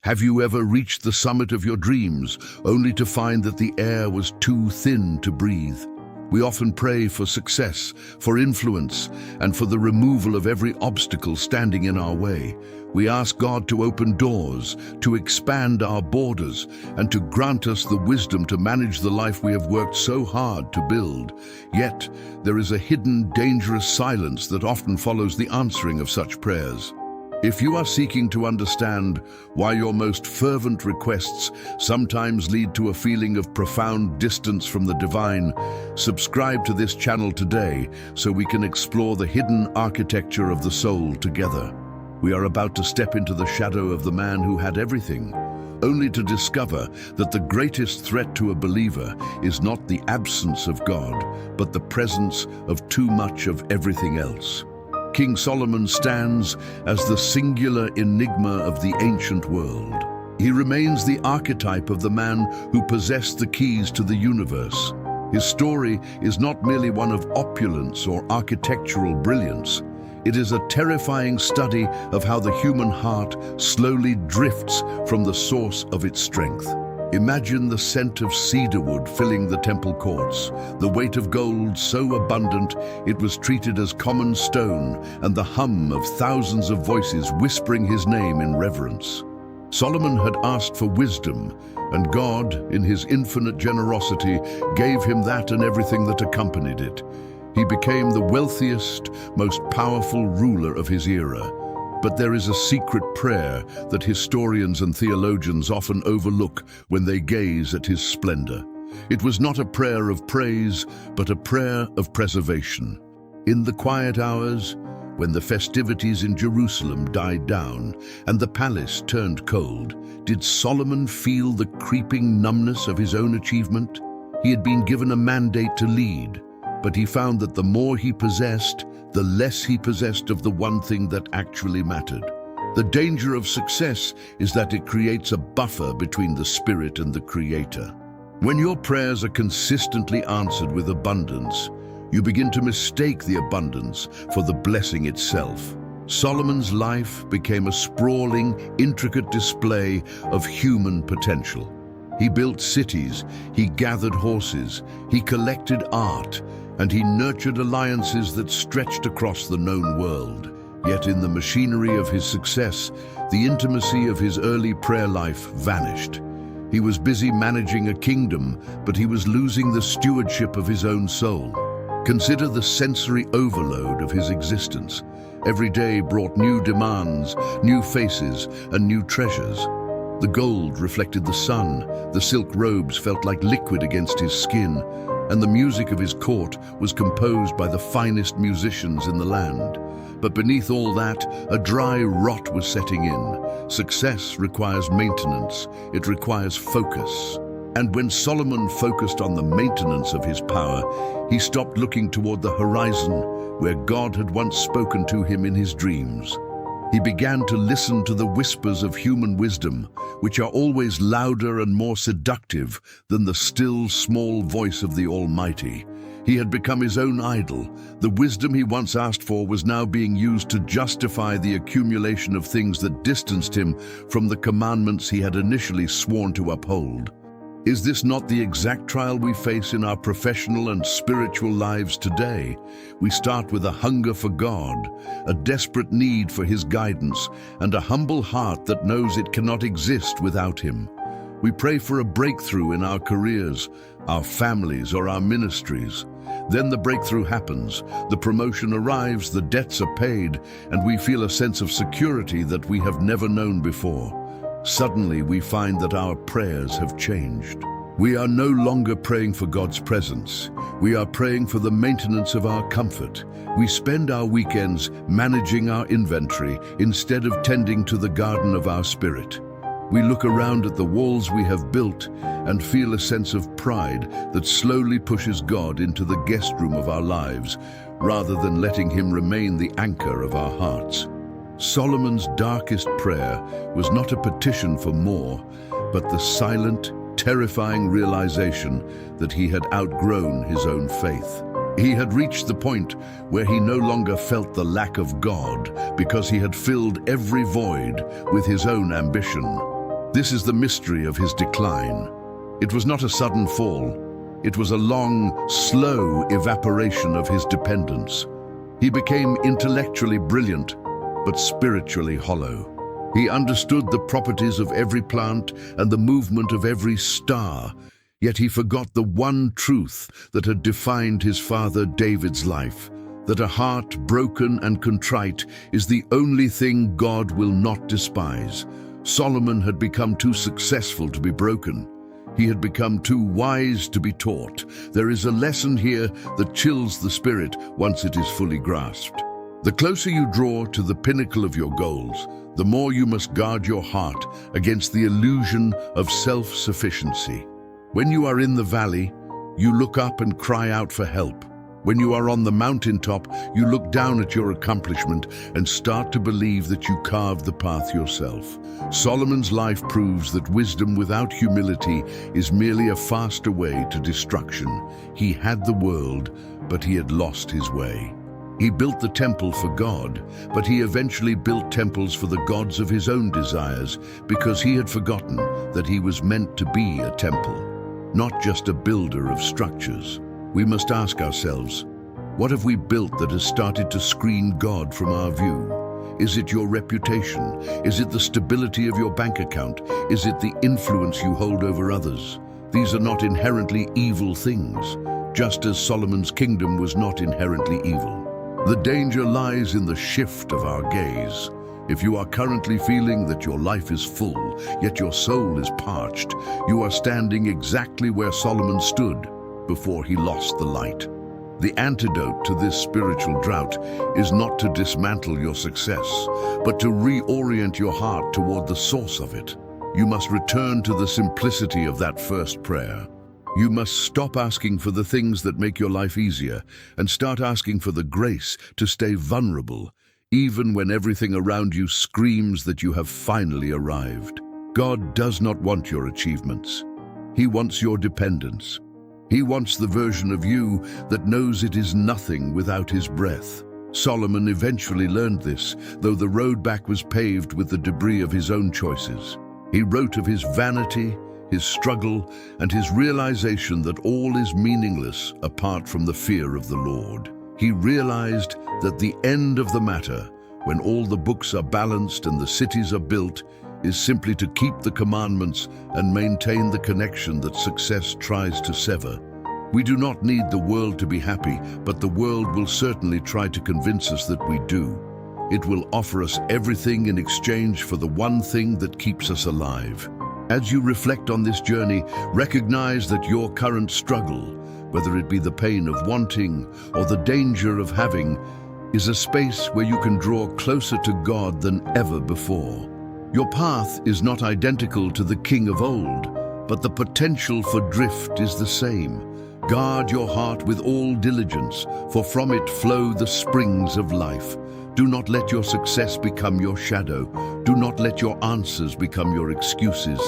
Have you ever reached the summit of your dreams only to find that the air was too thin to breathe? We often pray for success, for influence, and for the removal of every obstacle standing in our way. We ask God to open doors, to expand our borders, and to grant us the wisdom to manage the life we have worked so hard to build. Yet, there is a hidden, dangerous silence that often follows the answering of such prayers. If you are seeking to understand why your most fervent requests sometimes lead to a feeling of profound distance from the divine, subscribe to this channel today so we can explore the hidden architecture of the soul together. We are about to step into the shadow of the man who had everything, only to discover that the greatest threat to a believer is not the absence of God, but the presence of too much of everything else. King Solomon stands as the singular enigma of the ancient world. He remains the archetype of the man who possessed the keys to the universe. His story is not merely one of opulence or architectural brilliance. It is a terrifying study of how the human heart slowly drifts from the source of its strength. Imagine the scent of cedarwood filling the temple courts, the weight of gold so abundant it was treated as common stone, and the hum of thousands of voices whispering his name in reverence. Solomon had asked for wisdom, and God, in his infinite generosity, gave him that and everything that accompanied it. He became the wealthiest, most powerful ruler of his era. But there is a secret prayer that historians and theologians often overlook when they gaze at his splendor. It was not a prayer of praise, but a prayer of preservation. In the quiet hours, when the festivities in Jerusalem died down and the palace turned cold, did Solomon feel the creeping numbness of his own achievement? He had been given a mandate to lead, but he found that the more he possessed, the less he possessed of the one thing that actually mattered. The danger of success is that it creates a buffer between the spirit and the creator. When your prayers are consistently answered with abundance, you begin to mistake the abundance for the blessing itself. Solomon's life became a sprawling, intricate display of human potential. He built cities, he gathered horses, he collected art, and he nurtured alliances that stretched across the known world. Yet in the machinery of his success, the intimacy of his early prayer life vanished. He was busy managing a kingdom, but he was losing the stewardship of his own soul. Consider the sensory overload of his existence. Every day brought new demands, new faces, and new treasures. The gold reflected the sun, the silk robes felt like liquid against his skin, and the music of his court was composed by the finest musicians in the land. But beneath all that, a dry rot was setting in. Success requires maintenance. It requires focus. And when Solomon focused on the maintenance of his power, he stopped looking toward the horizon where God had once spoken to him in his dreams. He began to listen to the whispers of human wisdom, which are always louder and more seductive than the still, small voice of the Almighty. He had become his own idol. The wisdom he once asked for was now being used to justify the accumulation of things that distanced him from the commandments he had initially sworn to uphold. Is this not the exact trial we face in our professional and spiritual lives today? We start with a hunger for God, a desperate need for His guidance, and a humble heart that knows it cannot exist without Him. We pray for a breakthrough in our careers, our families, or our ministries. Then the breakthrough happens, the promotion arrives, the debts are paid, and we feel a sense of security that we have never known before. Suddenly, we find that our prayers have changed. We are no longer praying for God's presence. We are praying for the maintenance of our comfort. We spend our weekends managing our inventory instead of tending to the garden of our spirit. We look around at the walls we have built and feel a sense of pride that slowly pushes God into the guest room of our lives, rather than letting Him remain the anchor of our hearts. Solomon's darkest prayer was not a petition for more, but the silent, terrifying realization that he had outgrown his own faith. He had reached the point where he no longer felt the lack of God because he had filled every void with his own ambition. This is the mystery of his decline. It was not a sudden fall. It was a long, slow evaporation of his dependence. He became intellectually brilliant, but spiritually hollow. He understood the properties of every plant and the movement of every star, yet he forgot the one truth that had defined his father David's life, that a heart broken and contrite is the only thing God will not despise. Solomon had become too successful to be broken. He had become too wise to be taught. There is a lesson here that chills the spirit once it is fully grasped. The closer you draw to the pinnacle of your goals, the more you must guard your heart against the illusion of self-sufficiency. When you are in the valley, you look up and cry out for help. When you are on the mountaintop, you look down at your accomplishment and start to believe that you carved the path yourself. Solomon's life proves that wisdom without humility is merely a faster way to destruction. He had the world, but he had lost his way. He built the temple for God, but he eventually built temples for the gods of his own desires because he had forgotten that he was meant to be a temple, not just a builder of structures. We must ask ourselves, what have we built that has started to screen God from our view? Is it your reputation? Is it the stability of your bank account? Is it the influence you hold over others? These are not inherently evil things, just as Solomon's kingdom was not inherently evil. The danger lies in the shift of our gaze. If you are currently feeling that your life is full, yet your soul is parched, you are standing exactly where Solomon stood before he lost the light. The antidote to this spiritual drought is not to dismantle your success, but to reorient your heart toward the source of it. You must return to the simplicity of that first prayer. You must stop asking for the things that make your life easier and start asking for the grace to stay vulnerable, even when everything around you screams that you have finally arrived. God does not want your achievements. He wants your dependence. He wants the version of you that knows it is nothing without his breath. Solomon eventually learned this, though the road back was paved with the debris of his own choices. He wrote of his vanity, his struggle, and his realization that all is meaningless apart from the fear of the Lord. He realized that the end of the matter, when all the books are balanced and the cities are built, is simply to keep the commandments and maintain the connection that success tries to sever. We do not need the world to be happy, but the world will certainly try to convince us that we do. It will offer us everything in exchange for the one thing that keeps us alive. As you reflect on this journey, recognize that your current struggle, whether it be the pain of wanting or the danger of having, is a space where you can draw closer to God than ever before. Your path is not identical to the king of old, but the potential for drift is the same. Guard your heart with all diligence, for from it flow the springs of life. Do not let your success become your shadow. Do not let your answers become your excuses.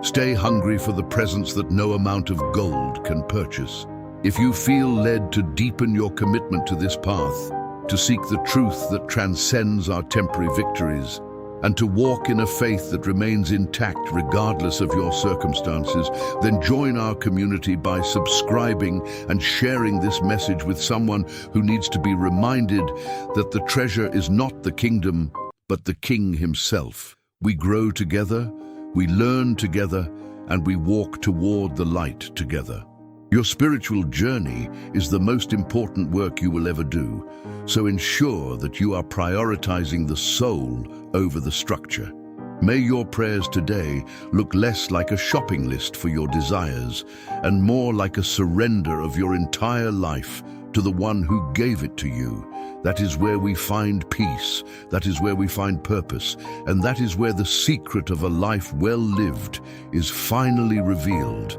Stay hungry for the presence that no amount of gold can purchase. If you feel led to deepen your commitment to this path, to seek the truth that transcends our temporary victories, and to walk in a faith that remains intact regardless of your circumstances, then join our community by subscribing and sharing this message with someone who needs to be reminded that the treasure is not the kingdom, but the King himself. We grow together, we learn together, and we walk toward the light together. Your spiritual journey is the most important work you will ever do, so ensure that you are prioritizing the soul over the structure. May your prayers today look less like a shopping list for your desires and more like a surrender of your entire life to the one who gave it to you. That is where we find peace, that is where we find purpose, and that is where the secret of a life well lived is finally revealed.